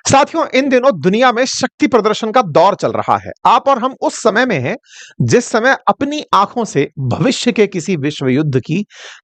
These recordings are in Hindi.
साथियों, इन दिनों दुनिया में शक्ति प्रदर्शन का दौर चल रहा है। आप और हम उस समय में हैं जिस समय अपनी आंखों से भविष्य के किसी विश्व युद्ध की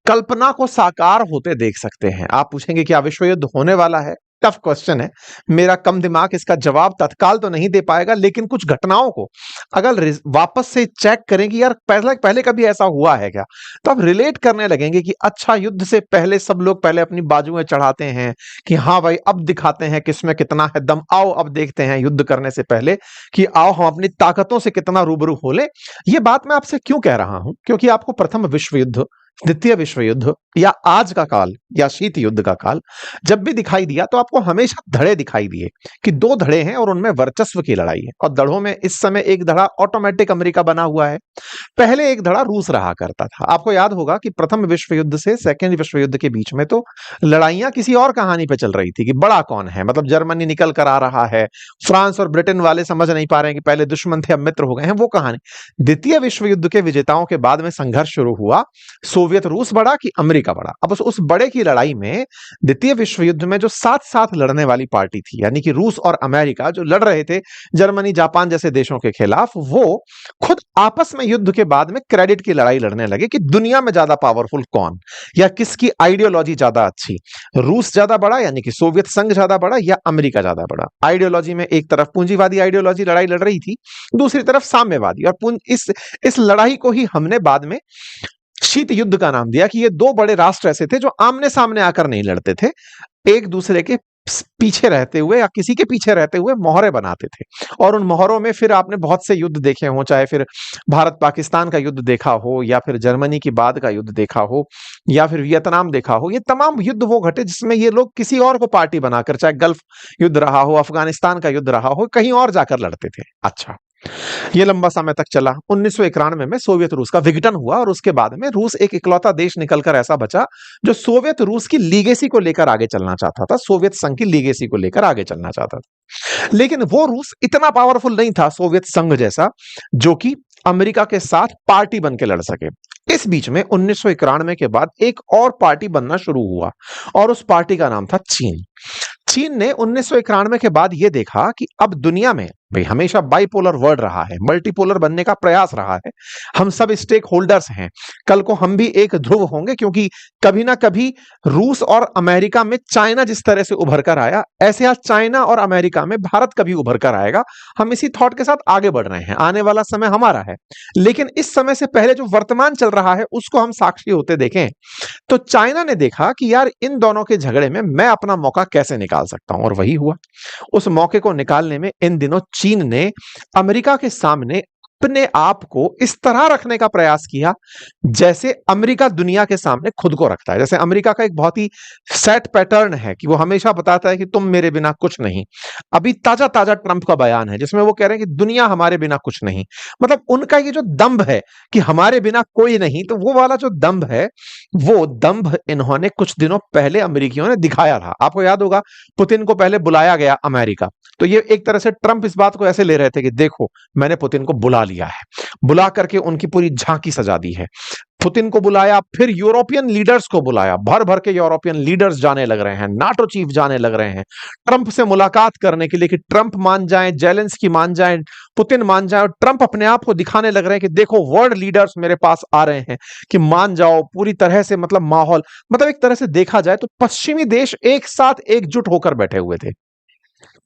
कल्पना को साकार होते देख सकते हैं। आप पूछेंगे क्या विश्व युद्ध होने वाला है? टफ क्वेश्चन है। मेरा कम दिमाग इसका जवाब तत्काल तो नहीं दे पाएगा, लेकिन कुछ घटनाओं को अगर वापस से चेक करें कि यार पहले पहले कभी ऐसा हुआ है क्या, तो आप रिलेट करने लगेंगे कि अच्छा, युद्ध से पहले सब लोग पहले अपनी बाजुएं चढ़ाते हैं कि हाँ भाई, अब दिखाते हैं किसमें कितना है दम, आओ अब देखते हैं युद्ध करने से पहले कि आओ हम अपनी ताकतों से कितना रूबरू हो ले। ये बात मैं आपसे क्यों कह रहा हूं? क्योंकि आपको प्रथम विश्व युद्ध, द्वितीय विश्व युद्ध या आज का काल या शीत युद्ध का काल जब भी दिखाई दिया तो आपको हमेशा धड़े दिखाई दिए कि दो धड़े हैं और उनमें वर्चस्व की लड़ाई है। और धड़ों में इस समय एक धड़ा ऑटोमेटिक अमेरिका बना हुआ है, पहले एक धड़ा रूस रहा करता था। आपको याद होगा कि प्रथम विश्व युद्ध से सेकेंड विश्व युद्ध के बीच में तो लड़ाइयां किसी और कहानी पे चल रही थी कि बड़ा कौन है, मतलब जर्मनी निकल कर आ रहा है, फ्रांस और ब्रिटेन वाले समझ नहीं पा रहे हैं कि पहले दुश्मन थे अब मित्र हो गए हैं, वो कहानी। द्वितीय विश्व युद्ध के विजेताओं के बाद में संघर्ष शुरू हुआ, सोवियत रूस बड़ा कि अमेरिका बड़ा। अब उस बड़े की लड़ाई में द्वितीय विश्व युद्ध में जो साथ साथ लड़ने वाली पार्टी थी, यानी कि रूस और अमेरिका जो लड़ रहे थे जर्मनी जापान जैसे देशों के खिलाफ, वो खुद आपस में युद्ध के बाद में क्रेडिट की लड़ाई लड़ने लगे कि दुनिया में ज्यादा पावरफुल कौन, या किसकी आइडियोलॉजी ज्यादा अच्छी, रूस ज्यादा बड़ा यानी कि सोवियत संघ ज्यादा बड़ा या अमेरिका ज्यादा बड़ा। आइडियोलॉजी में एक तरफ पूंजीवादी आइडियोलॉजी लड़ाई लड़ रही थी, दूसरी तरफ साम्यवादी। और इस लड़ाई को ही हमने बाद में शीत युद्ध का नाम दिया कि ये दो बड़े राष्ट्र ऐसे थे जो आमने सामने आकर नहीं लड़ते थे, एक दूसरे के पीछे रहते हुए या किसी के पीछे रहते हुए मोहरे बनाते थे। और उन मोहरों में फिर आपने बहुत से युद्ध देखे हों, चाहे फिर भारत पाकिस्तान का युद्ध देखा हो, या फिर जर्मनी की बाद का युद्ध देखा हो, या फिर वियतनाम देखा हो। ये तमाम युद्ध वो घटे जिसमें ये लोग किसी और को पार्टी बनाकर, चाहे गल्फ युद्ध रहा हो, अफगानिस्तान का युद्ध रहा हो, कहीं और जाकर लड़ते थे। अच्छा, ये लंबा समय तक चला। 1991 में सोवियत रूस का विघटन हुआ और उसके बाद में रूस एक इकलौता देश निकलकर ऐसा बचा जो सोवियत रूस की लीगेसी को लेकर आगे चलना चाहता था, सोवियत संघ की लीगेसी को लेकर आगे चलना चाहता था। लेकिन वो रूस इतना पावरफुल नहीं था सोवियत संघ जैसा, जो कि अमेरिका के साथ पार्टी बन के लड़ सके। इस बीच में 1991 के बाद एक और पार्टी बनना शुरू हुआ और उस पार्टी का नाम था चीन। चीन ने 1991 के बाद यह देखा कि अब दुनिया में भाई हमेशा बाइपोलर वर्ल्ड रहा है, मल्टीपोलर बनने का प्रयास रहा है, हम सब स्टेक होल्डर्स हैं, कल को हम भी एक ध्रुव होंगे, क्योंकि कभी ना कभी रूस और अमेरिका में चाइना जिस तरह से उभर कर आया, ऐसे आज चाइना और अमेरिका में भारत कभी उभर कर आएगा। हम इसी थॉट के साथ आगे बढ़ रहे हैं, आने वाला समय हमारा है। लेकिन इस समय से पहले जो वर्तमान चल रहा है उसको हम साक्षी होते देखें तो चाइना ने देखा कि यार इन दोनों के झगड़े में मैं अपना मौका कैसे निकाल सकता हूं, और वही हुआ। उस मौके को निकालने में इन दिनों चीन ने अमेरिका के सामने अपने आप को इस तरह रखने का प्रयास किया जैसे अमेरिका दुनिया के सामने खुद को रखता है। जैसे अमेरिका का एक बहुत ही सेट पैटर्न है कि वो हमेशा बताता है कि तुम मेरे बिना कुछ नहीं। अभी ताजा ताजा ट्रंप का बयान है जिसमें वो कह रहे हैं कि दुनिया हमारे बिना कुछ नहीं। मतलब उनका ये जो दंभ है कि हमारे बिना कोई नहीं, तो वो वाला जो दंभ है, वो दंभ इन्होंने कुछ दिनों पहले अमेरिकियों ने दिखाया था। आपको याद होगा पुतिन को पहले बुलाया गया अमेरिका, तो ये एक तरह से ट्रंप इस बात को ऐसे ले रहे थे कि देखो मैंने पुतिन को बुला लिया है, बुला करके उनकी पूरी झांकी सजा दी है। पुतिन को बुलाया, फिर यूरोपियन लीडर्स को बुलाया, भर भर के यूरोपियन लीडर्स जाने लग रहे हैं, नाटो चीफ जाने लग रहे हैं ट्रंप से मुलाकात करने के लिए कि ट्रंप मान जाएं, जेलेंस्की मान जाएं, पुतिन मान जाए। और ट्रंप अपने आप को दिखाने लग रहे हैं कि देखो वर्ल्ड लीडर्स मेरे पास आ रहे हैं कि मान जाओ पूरी तरह से। मतलब माहौल, मतलब एक तरह से देखा जाए तो पश्चिमी देश एक साथ एकजुट होकर बैठे हुए थे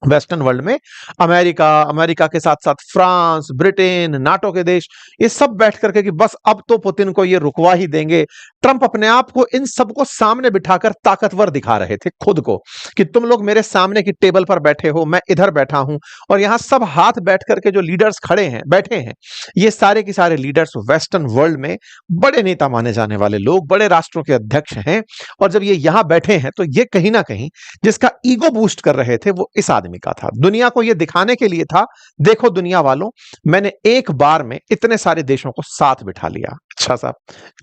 वेस्टर्न वर्ल्ड में। अमेरिका, अमेरिका के साथ साथ फ्रांस, ब्रिटेन, नाटो के देश, ये सब बैठ करके कि बस अब तो पुतिन को ये रुकवा ही देंगे। ट्रंप अपने आप को इन सबको सामने बिठाकर ताकतवर दिखा रहे थे खुद को कि तुम लोग मेरे सामने की टेबल पर बैठे हो, मैं इधर बैठा हूं। और यहां सब हाथ बैठ करके जो लीडर्स खड़े हैं, बैठे हैं, ये सारे के सारे लीडर्स वेस्टर्न वर्ल्ड में बड़े नेता माने जाने वाले लोग, बड़े राष्ट्रों के अध्यक्ष हैं। और जब ये यहां बैठे हैं तो ये कहीं ना कहीं जिसका ईगो बूस्ट कर रहे थे वो इस आदमी का था। दुनिया को यह दिखाने के लिए था, देखो दुनिया वालों, मैंने एक बार में इतने सारे देशों को साथ बिठा लिया। अच्छा साहब,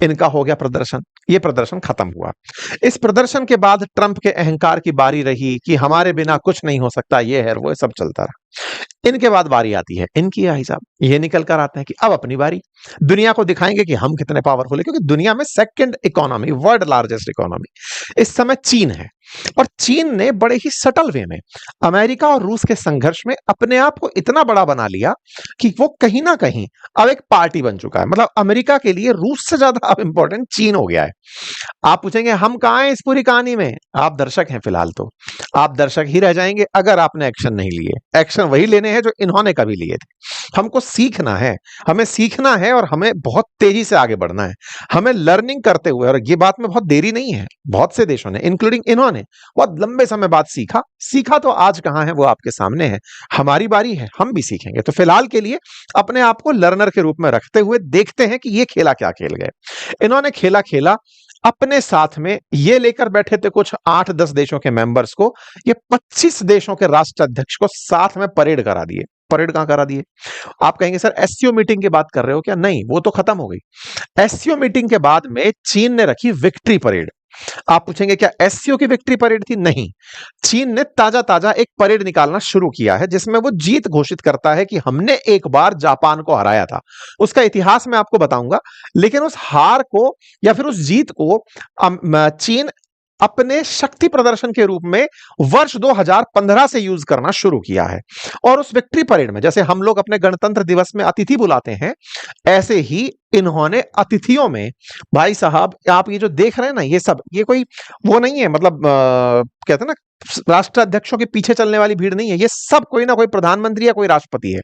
इनका हो गया प्रदर्शन, ये प्रदर्शन खत्म हुआ। इस प्रदर्शन के बाद ट्रंप के अहंकार की बारी रही कि हमारे बिना कुछ नहीं हो सकता, ये है वो सब चलता रहा। इनके बाद बारी आती है इनकी, भाई साहब ये निकल कर आते हैं कि अब अपनी बारी, दुनिया को दिखाएंगे कि हम कितने पावरफुल है। क्योंकि दुनिया में second economy, world largest economy इस समय चीन है। और चीन ने बड़े ही सटल वे में अमेरिका और रूस के संघर्ष में अपने आप को इतना बड़ा बना लिया कि वो कहीं ना कहीं अब एक पार्टी बन चुका है। मतलब अमेरिका के लिए रूस से ज्यादा अब इंपॉर्टेंट चीन हो गया है। आप पूछेंगे हम कहां हैं इस पूरी कहानी में? आप दर्शक हैं फिलहाल, तो आप दर्शक ही रह जाएंगे अगर आपने एक्शन नहीं लिए। एक्शन वही लेने हैं जो इन्होंने कभी लिए थे। हमको सीखना है, हमें सीखना है और हमें बहुत तेजी से आगे बढ़ना है। हमें लर्निंग करते हुए, और ये बात में बहुत देरी नहीं है, बहुत से देशों ने इंक्लूडिंग इन्होंने बहुत लंबे समय बाद सीखा तो आज कहां है वो आपके सामने है। हमारी बारी है, हम भी सीखेंगे। तो फिलहाल के लिए अपने आप को लर्नर के रूप में रखते हुए देखते हैं कि ये खेला क्या खेल गए। इन्होंने खेला अपने साथ में ये लेकर बैठे थे कुछ 8-10 देशों के मेंबर्स को, ये 25 देशों के राष्ट्राध्यक्ष को साथ में परेड करा दिए। परेड कहां करा दिए? आप कहेंगे सर एससीओ मीटिंग की बात कर रहे हो क्या? नहीं, वो तो खत्म हो गई। एससीओ मीटिंग के बाद में चीन ने रखी विक्ट्री परेड। आप पूछेंगे क्या एससीओ की विक्ट्री परेड थी? नहीं, चीन ने ताजा ताजा एक परेड निकालना शुरू किया है जिसमें वो जीत घोषित करता है कि हमने एक बार जापान को हराया था। उसका इतिहास मैं आपको बताऊंगा, लेकिन उस हार को या फिर उस जीत को चीन अपने शक्ति प्रदर्शन के रूप में वर्ष 2015 से यूज करना शुरू किया है। और उस विक्ट्री परेड में जैसे हम लोग अपने गणतंत्र दिवस में अतिथि बुलाते हैं, ऐसे ही इन्होंने अतिथियों में, भाई साहब आप ये जो देख रहे हैं ना, ये सब ये कोई वो नहीं है, मतलब कहते हैं ना राष्ट्राध्यक्षों के पीछे चलने वाली भीड़ नहीं है। ये सब कोई ना कोई प्रधानमंत्री या कोई राष्ट्रपति है।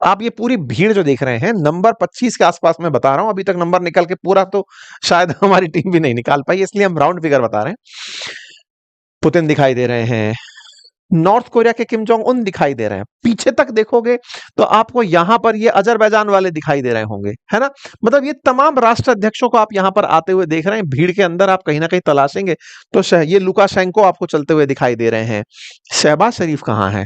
आप ये पूरी भीड़ जो देख रहे हैं, नंबर 25 के आसपास मैं बता रहा हूं। अभी तक नंबर निकल के पूरा तो शायद हमारी टीम भी नहीं निकाल पाई, इसलिए हम राउंड फिगर बता रहे हैं। पुतिन दिखाई दे रहे हैं, नॉर्थ कोरिया के किम जोंग उन दिखाई दे रहे हैं। पीछे तक देखोगे तो आपको यहां पर ये अजरबैजान वाले दिखाई दे रहे होंगे, है ना। मतलब ये तमाम राष्ट्राध्यक्षों को आप यहां पर आते हुए देख रहे हैं। भीड़ के अंदर आप कहीं ना कहीं तलाशेंगे तो ये लुकाशेंको आपको चलते हुए दिखाई दे रहे हैं। शहबाज शरीफ कहाँ है?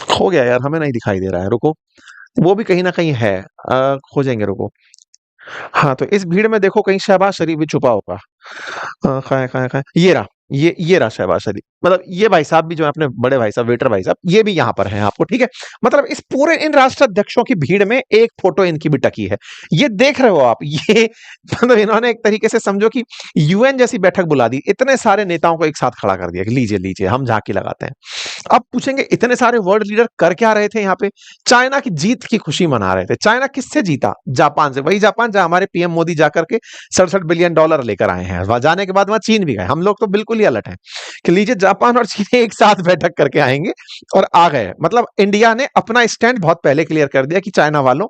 खो गया यार, हमें नहीं दिखाई दे रहा है, रुको, वो भी कहीं ना कहीं है, खोजेंगे, रुको। हाँ, तो इस भीड़ में देखो कहीं शहबाज शरीफ भी छुपा होगा। कहाँ है? ये रहा शहबाज शरीफ। मतलब ये भाई साहब भी जो है अपने बड़े भाई साहब, वेटर भाई साहब, ये भी यहां पर हैं आपको, ठीक है। मतलब इस पूरे इन राष्ट्राध्यक्षों की भीड़ में एक फोटो इनकी भी टकी है, ये देख रहे हो आप। ये मतलब इन्होंने एक तरीके से समझो कि यूएन जैसी बैठक बुला दी, इतने सारे नेताओं को एक साथ खड़ा कर दिया कि लीजिए हम झांकी लगाते हैं। अब पूछेंगे इतने सारे वर्ल्ड लीडर कर क्या रहे थे यहाँ पे? चाइना की जीत की खुशी मना रहे थे। चाइना किससे जीता? जापान से। वही जापान जहां हमारे पीएम मोदी जाकर के $67 बिलियन लेकर आए हैं। वहां जाने के बाद वहां चीन भी गए। हम लोग तो बिल्कुल ही अलर्ट हैं कि लीजिए जापान और चीन एक साथ बैठक करके आएंगे और आ गए। मतलब इंडिया ने अपना स्टैंड बहुत पहले क्लियर कर दिया कि चाइना वालों,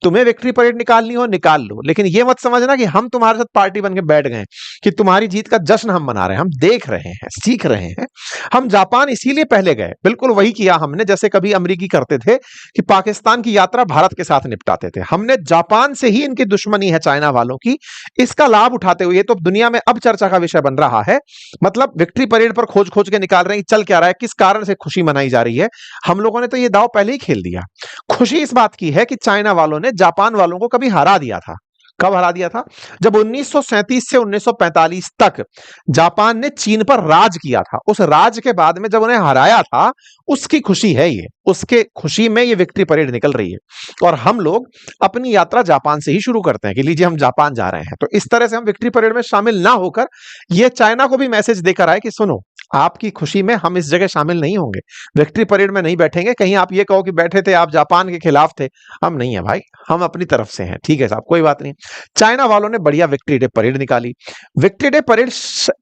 तुम्हें विक्ट्री परेड निकालनी हो निकाल लो, लेकिन ये मत समझना कि हम तुम्हारे साथ पार्टी बन के बैठ गए, कि तुम्हारी जीत का जश्न हम मना रहे हैं। हम देख रहे हैं, सीख रहे हैं। हम जापान इसीलिए पहले गए, बिल्कुल वही किया हमने जैसे कभी अमेरिकी करते थे कि पाकिस्तान की यात्रा भारत के साथ निपटाते थे। हमने जापान से ही इनकी दुश्मनी है चाइना वालों की, इसका लाभ उठाते हुए, ये तो दुनिया में अब चर्चा का विषय बन रहा है। मतलब विक्ट्री परेड पर खोज खोज के निकाल रहे हैं चल क्या रहा है, किस कारण से खुशी मनाई जा रही है। हम लोगों ने तो ये दांव पहले ही खेल दिया। खुशी इस बात की है कि चाइना वालों ने जापान वालों को कभी हरा दिया था। कब हरा दिया था? जब 1937 से 1945 तक जापान ने चीन पर राज किया था। उस राज के बाद में जब उन्हें हराया था, उसकी खुशी है ये, उसके खुशी में ये विक्ट्री परेड निकल रही है। और हम लोग अपनी यात्रा जापान से ही शुरू करते हैं कि लीजिए हम जापान जा रहे हैं। तो इस तरह से हम विक्ट्री परेड में शामिल ना होकर ये चाइना को भी मैसेज देकर आए कि सुनो, आपकी खुशी में हम इस जगह शामिल नहीं होंगे, विक्ट्री परेड में नहीं बैठेंगे। कहीं आप ये कहो कि बैठे थे आप जापान के खिलाफ थे, हम नहीं है भाई, हम अपनी तरफ से हैं। ठीक है साहब, कोई बात नहीं। चाइना वालों ने बढ़िया विक्ट्री डे परेड निकाली। विक्ट्री डे परेड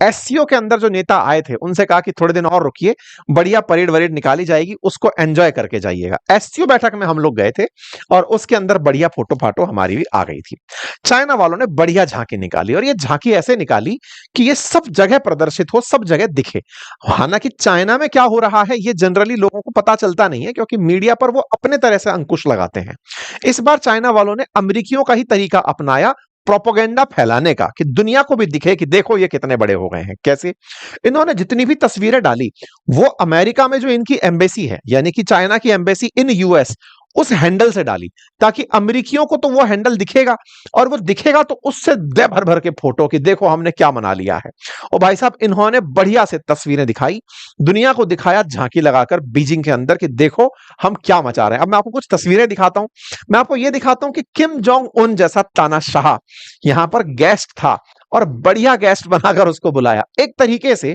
एससीओ के अंदर जो नेता आए थे उनसे कहा कि थोड़े दिन और रुकिए, बढ़िया परेड वरेड निकाली जाएगी, उसको एंजॉय करके जाइएगा। एससीओ बैठक में हम लोग गए थे और उसके अंदर बढ़िया फोटो फाटो हमारी भी आ गई थी। चाइना वालों ने बढ़िया झांकी निकाली और ये झांकी ऐसे निकाली कि ये सब जगह प्रदर्शित हो, सब जगह दिखे। हालांकि चाइना में क्या हो रहा है ये जनरली लोगों को पता चलता नहीं है, क्योंकि मीडिया पर वो अपने तरह से अंकुश लगाते हैं। इस बार चाइना वालों ने अमेरिकियों का ही तरीका अपनाया प्रोपेगेंडा फैलाने का, कि दुनिया को भी दिखे कि देखो ये कितने बड़े हो गए हैं। कैसे? इन्होंने जितनी भी तस्वीरें डाली वो अमेरिका में जो इनकी एम्बेसी है, यानी कि चाइना की एम्बेसी इन यूएस, उस हैंडल से डाली, ताकि अमेरिकियों को तो वो हैंडल दिखेगा और वो दिखेगा तो उससे दे भर भर के फोटो कि देखो हमने क्या मना लिया है। और भाई साहब इन्होंने बढ़िया से तस्वीरें दिखाई, दुनिया को दिखाया झांकी लगाकर बीजिंग के अंदर कि देखो हम क्या मचा रहे हैं। अब मैं आपको कुछ तस्वीरें दिखाता हूं। मैं आपको ये दिखाता हूं कि किम जोंग उन जैसा तानाशाह यहां पर गेस्ट था और बढ़िया गेस्ट बनाकर उसको बुलाया। एक तरीके से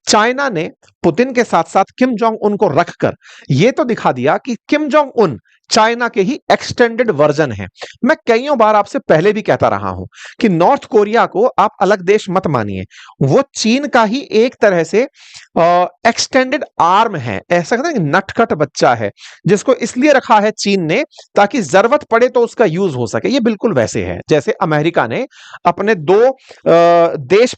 चाइना ने पुतिन के साथ साथ किम जोंग उन को रखकर यह तो दिखा दिया कि किम जोंग उन चाइना के ही एक्सटेंडेड वर्जन है। मैं कईयों बार आपसे पहले भी कहता रहा हूं कि नॉर्थ कोरिया को आप अलग देश मत मानिए, वो चीन का ही एक तरह से एक्सटेंडेड आर्म है, ऐसा कहते हैं नटखट बच्चा है जिसको इसलिए रखा है चीन ने ताकि जरूरत पड़े तो उसका यूज हो सके। ये बिल्कुल वैसे है जैसे अमेरिका ने अपने दो देश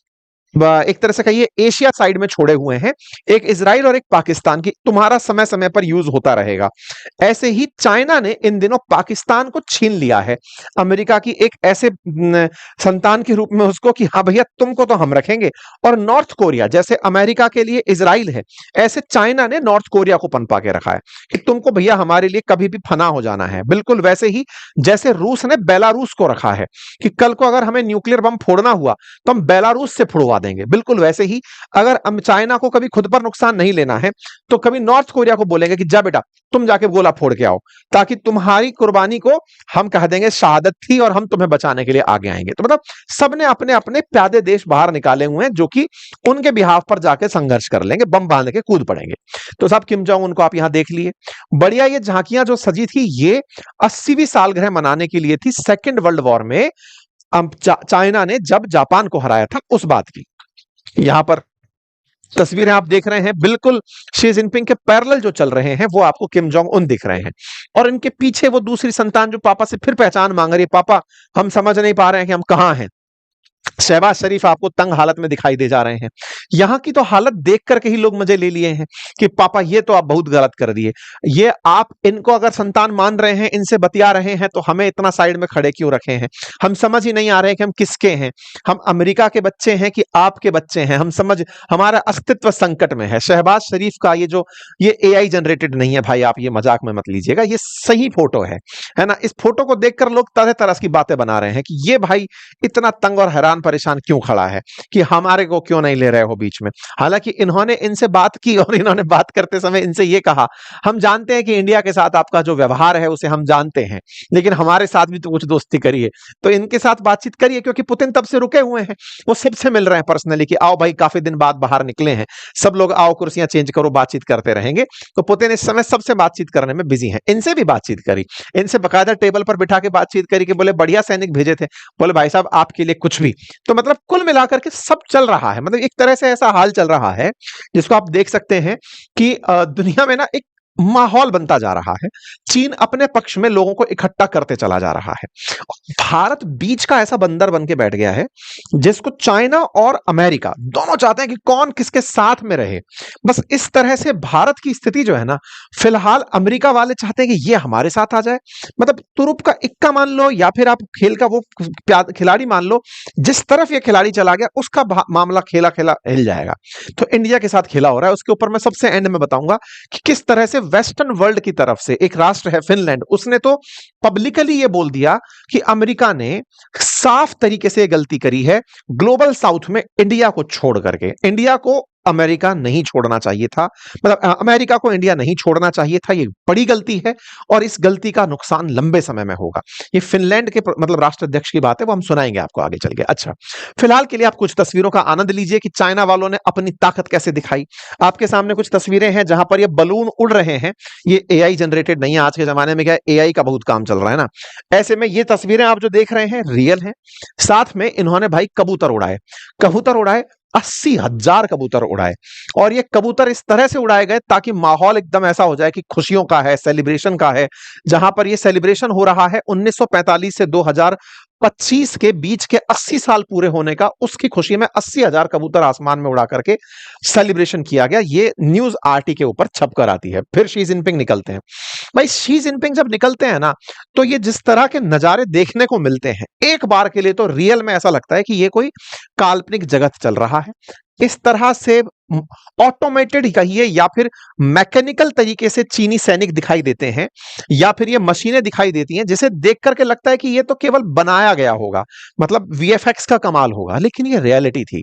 एक तरह से कहिए एशिया साइड में छोड़े हुए हैं, एक इजराइल और एक पाकिस्तान की, तुम्हारा समय समय पर यूज होता रहेगा। ऐसे ही चाइना ने इन दिनों पाकिस्तान को छीन लिया है अमेरिका की एक ऐसे संतान के रूप में उसको कि हाँ भैया तुमको तो हम रखेंगे। और नॉर्थ कोरिया जैसे अमेरिका के लिए इजराइल है, ऐसे चाइना ने नॉर्थ कोरिया को पनपा के रखा है कि तुमको भैया हमारे लिए कभी भी फना हो जाना है। बिल्कुल वैसे ही जैसे रूस ने बेलारूस को रखा है कि कल को अगर हमें न्यूक्लियर बम फोड़ना हुआ तो हम बेलारूस से फोड़वा देंगे। बिल्कुल वैसे ही अगर हम चाइना को कभी खुद पर नुकसान नहीं लेना है तो कभी नॉर्थ कोरिया को बोलेंगे कि जा बेटा तुम जाके गोला फोड़ के आओ, ताकि तुम्हारी कुर्बानी को हम कह देंगे शहादत थी और हम तुम्हें बचाने के लिए आगे आएंगे। तो मतलब सबने अपने अपने प्यादे देश बाहर निकाले हुए हैं जो कि उनके बिहाफ पर जाके संघर्ष कर लेंगे, बम बांध के कूद पड़ेंगे। तो साहब किम जोंग उनको आप यहां देख लिए, बढ़िया ये झांकियां जो सजी थी ये 80वीं सालगिरह मनाने के लिए थी सेकेंड वर्ल्ड वॉर में चाइना ने जब जापान को हराया था उस बात की। यहां पर तस्वीरें आप देख रहे हैं, बिल्कुल शी जिनपिंग के पैरेलल जो चल रहे हैं वो आपको किम जोंग उन दिख रहे हैं और इनके पीछे वो दूसरी संतान जो पापा से फिर पहचान मांग रही है, पापा हम समझ नहीं पा रहे हैं कि हम कहां हैं। शहबाज शरीफ आपको तंग हालत में दिखाई दे जा रहे हैं। यहां की तो हालत देख करके ही लोग मजे ले लिए हैं कि पापा ये तो आप बहुत गलत कर दिए, ये आप इनको अगर संतान मान रहे हैं, इनसे बतिया रहे हैं तो हमें इतना साइड में खड़े क्यों रखे हैं। हम समझ ही नहीं आ रहे हैं कि हम किसके हैं, हम अमेरिका के बच्चे हैं कि आपके बच्चे हैं, हम समझ हमारा अस्तित्व संकट में है। शहबाज शरीफ का ये AI जनरेटेड नहीं है भाई, आप ये मजाक में मत लीजिएगा, ये सही फोटो है ना। इस फोटो को देखकर लोग तरह तरह की बातें बना रहे हैं कि ये भाई इतना तंग और हैरान परेशान क्यों खड़ा है कि हमारे को क्यों नहीं ले रहे हो बीच में। हालांकि इन्होंने इनसे बात की और इन्होंने बात करते समय इनसे ये कहा, हम जानते हैं कि इंडिया के साथ आपका जो व्यवहार है उसे हम जानते हैं, लेकिन हमारे साथ भी तो कुछ दोस्ती करिए, तो इनके साथ बातचीत करिए, क्योंकि पुतिन तब से रुके हुए हैं, वो सबसे मिल रहे हैं पर्सनली कि आओ भाई काफी दिन बाद बाहर निकले हैं, सब लोग आओ कुर्सियां चेंज करो, बातचीत करते रहेंगे। तो पुतिन इस समय सबसे बातचीत करने में बिजी हैं। इनसे भी बातचीत करी, इनसे बकायदा टेबल पर बिठा के बातचीत करी कि बोले बढ़िया सैनिक भेजे थे, बोले भाई साहब आपके लिए कुछ भी। तो मतलब कुल मिलाकर के सब चल रहा है, मतलब एक तरह से ऐसा हाल चल रहा है जिसको आप देख सकते हैं कि दुनिया में ना एक माहौल बनता जा रहा है, चीन अपने पक्ष में लोगों को इकट्ठा करते चला जा रहा है, भारत बीच का ऐसा बंदर बन के बैठ गया है जिसको चाइना और अमेरिका दोनों चाहते हैं कि कौन किसके साथ में रहे। बस इस तरह से भारत की स्थिति जो है ना, फिलहाल अमेरिका वाले चाहते हैं कि ये हमारे साथ आ जाए, मतलब तुरुप का इक्का मान लो या फिर आप खेल का वो खिलाड़ी मान लो, जिस तरफ ये खिलाड़ी चला गया उसका मामला खेला खेला हिल जाएगा। तो इंडिया के साथ खेला हो रहा है, उसके ऊपर मैं सबसे एंड में बताऊंगा कि किस तरह से वेस्टर्न वर्ल्ड की तरफ से एक राष्ट्र है फिनलैंड, उसने तो पब्लिकली ये बोल दिया कि अमेरिका ने साफ तरीके से गलती करी है ग्लोबल साउथ में इंडिया को छोड़ करके। इंडिया को अमेरिका नहीं छोड़ना चाहिए था, मतलब अमेरिका को इंडिया नहीं छोड़ना चाहिए था, ये बड़ी गलती है और इस गलती का नुकसान लंबे समय में होगा। ये फिनलैंड के मतलब राष्ट्राध्यक्ष की बात है, वो हम सुनाएंगे आपको आगे चल के। अच्छा, फिलहाल के लिए आप कुछ तस्वीरों का आनंद लीजिए कि चाइना वालों ने अपनी ताकत कैसे दिखाई। आपके सामने कुछ तस्वीरें हैं जहां पर ये बलून उड़ रहे हैं, ये AI जनरेटेड नहीं है, आज के जमाने में क्या AI का बहुत काम चल रहा है ना। ऐसे में ये तस्वीरें आप जो देख रहे हैं रियल हैं, साथ में इन्होंने भाई कबूतर उड़ाए 80,000 कबूतर उड़ाए, और ये कबूतर इस तरह से उड़ाए गए ताकि माहौल एकदम ऐसा हो जाए कि खुशियों का है, सेलिब्रेशन का है। जहां पर ये सेलिब्रेशन हो रहा है 1945 से 2025 के बीच के 80 साल पूरे होने का, उसकी खुशी में 80,000 कबूतर आसमान में उड़ा करके सेलिब्रेशन किया गया। ये न्यूज RT के ऊपर छप कर आती है। फिर शी जिनपिंग निकलते हैं। भाई शी जिनपिंग जब निकलते हैं ना, तो ये जिस तरह के नजारे देखने को मिलते हैं, एक बार के लिए तो रियल में ऐसा लगता है कि ये कोई काल्पनिक जगत चल रहा है। इस तरह से ऑटोमेटेड कहिए या फिर मैकेनिकल तरीके से चीनी सैनिक दिखाई देते हैं, या फिर ये मशीनें दिखाई देती हैं जिसे देख करके लगता है कि ये तो केवल बनाया गया होगा, मतलब VFX का कमाल होगा, लेकिन ये रियलिटी थी।